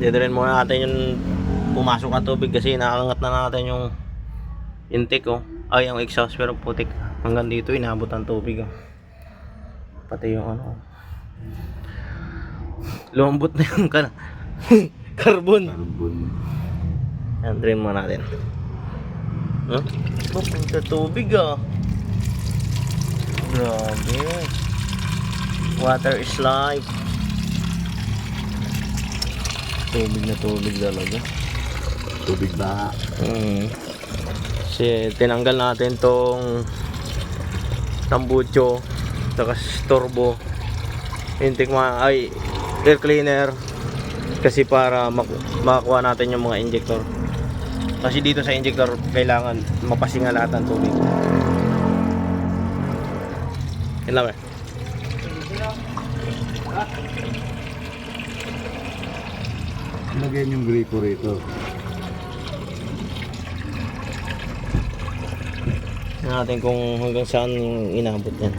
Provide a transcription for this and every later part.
Didirin muna natin yung pumasok na tubig kasi nakakangat na natin yung intake oh. Ay, yung exhaust pero putik. Hanggang dito inabot ang tubig oh. Pati yung ano. Lumambot na yung carbon. Yan, drain muna natin. Huh? Punta tubig ah. Grabe. Water is life. Tubig na tubig talaga. Tubig ba? Kasi tinanggal natin tong tambucho saka turbo intake ay air cleaner kasi para makakuha natin yung mga injector. Kasi dito sa injector kailangan mapasinga lahat ng tubig. Yan lang eh. Lagyan yung gripo rito. Tingnan natin kung hanggang saan yung inabot yan.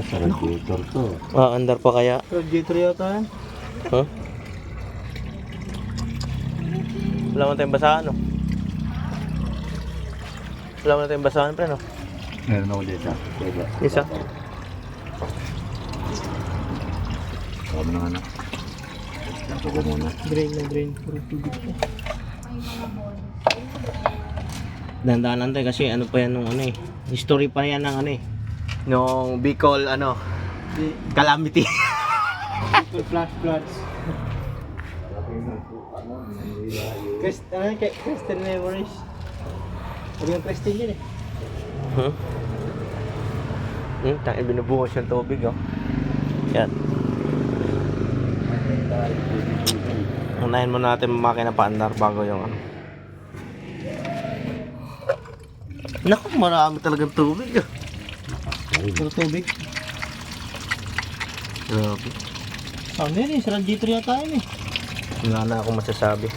Sa radiator to. Andar pa kaya? Radiator yata yan. Huh? Wala man tayong basahan no? Wala man tayong basahan pre no? Meron ako dito. Isa? Kami na anak. Ito ko muna. Drain na drain. Puro tubig siya. Dandanan tayo kasi ano pa yan nung ano eh. History pa yan ng ano eh. Nung Bicol ano. Calamity. Flash floods. Christian memories. Sabi yung Christian yun eh. Huh? Tangin binubuhos yung tubig oh. Yan. Unahin mo natin makina paandar bago yung ano. Naku, marami talagang tubig ah. Puro tubig. Grabe. Ano yun eh? Sa radiator yata yun eh. Wala na akong masasabi.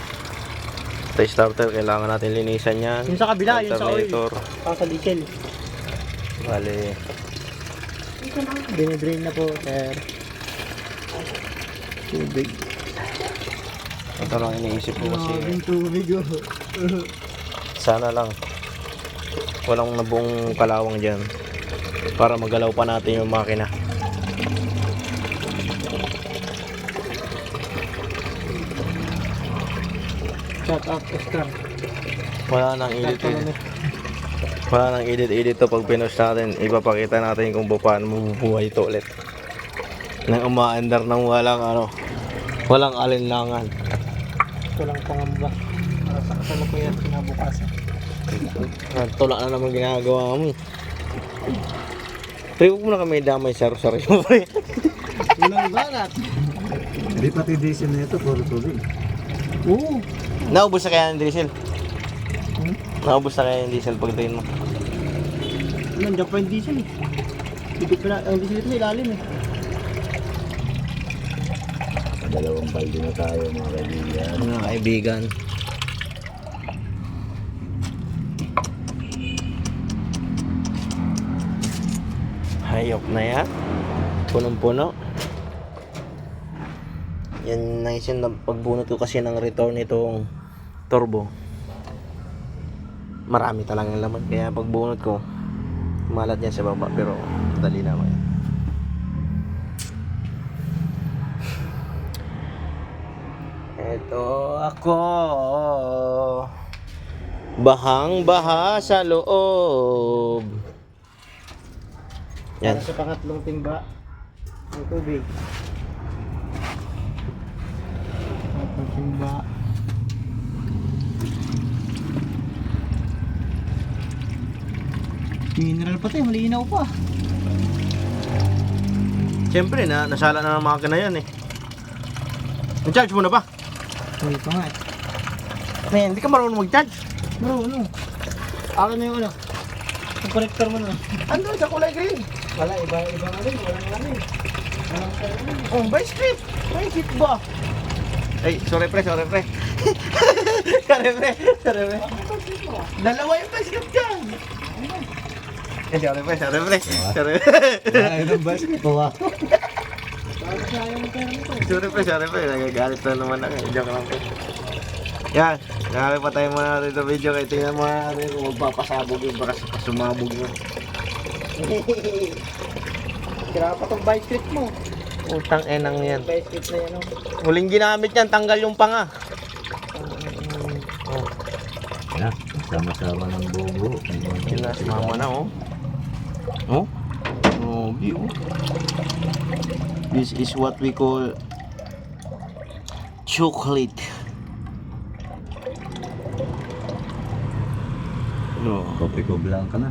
Sa starter, kailangan natin linisan yan. Yung sa kabila, yung sa oil. Alternator. Para sa diesel. Bale. Dinidrain na po, sir. Tubig. Ito lang iniisip ko kasi. Tubig oh. Sana lang walang nabuong kalawang dyan para magalaw pa natin yung makina. Shut up, Oscar. Wala nang edit to pag pinost natin. Ipapakita natin kung paano mabubuhay ito ulit nang umaandar ng walang alinlangan. Walang pangamba. Para sa kasalukuyan kinabukasan. Tulak na naman ginagawa mo. Pre, huwag mo na kami damay sa rosaryo mo pre. Walang balat. Hindi pati diesel na ito, puro tubig. Oo. Naubos na kaya yung diesel? Naubos na kaya yung diesel pagdating mo? Nandiyan pa yung diesel eh. Dito pala, ang diesel ito sa ilalim eh. Dalawang balde na tayo mga kaibigan. Mga kaibigan. Hayop na yan. Punong-puno. Yan naisin na pagbunot ko kasi ng return nitong turbo. Marami talagang laman. Kaya pagbunot ko, malat niya sa baba. Pero dali na ako yan. Ito ako. Bahang-baha sa loob. Yan. Para sa pangatlong timba ng tubig. Pangatlong timba. Mineral pa tayo, malinaw pa. Siyempre nasala na ng makina yan eh. Nag-charge mo na ba? Hindi pa nga eh. Man, hindi ka marunong mag-charge. Ano? Akin na yung ano. Yung connector mo na. Andun sa kulay green. Wala, iba na rin. Walang lamin. Oh, by script. By script ba? Ay, sorry pre. Sorry, pre. Dalawa yung basket dyan. Sorry, pre. Sorry. Ay, ng basket ko ha. Sorry, pre. Nagagalit na naman ako. Joke lang, pre. Yan. Nakakipatay mo na natin ito video. Kaya tingnan mo natin kung magpapasabog yung baka sumabog yun. Kira pa tong bicycle mo. Utang enang yan. Bicycle na yan, oh. Huling ginamit yan, tanggal yung panga. Oh, Yan, sama-sama ng bubo. sila si mama na, oh. Oh? Oh, view. This is what we call chocolate. No. Kopi ko blanca na.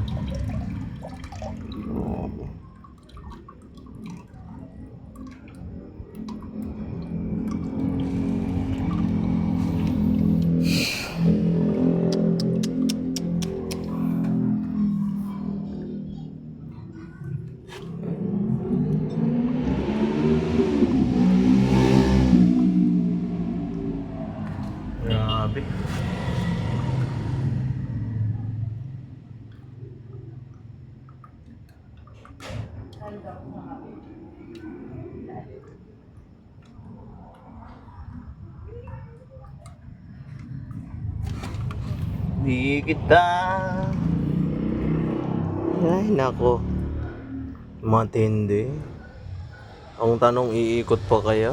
Grabe. Di kita. Ay, nako. Matindi. Ang tanong, iikot pa kaya?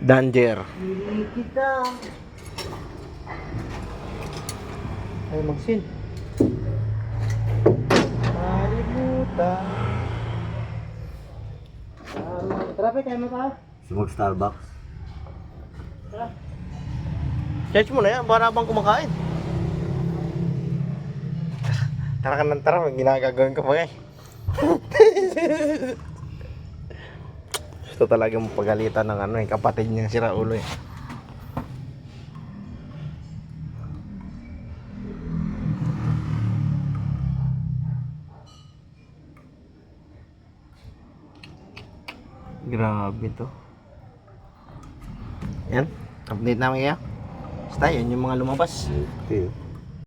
Danger. Hindi kita. Ay, magsin. Kalimutan. Tara, pe, kaya mo pa? Sumag Starbucks. Tara. Charge mo na yan, para bang kumakain. Tara ka ng tara, may ginagagawin ko pa eh. Gusto talaga mapagalitan ng ano eh, kapatid niyang si Raulo eh. Grabe to. Yan, update namin kayo. Basta yun yung mga lumabas. Okay.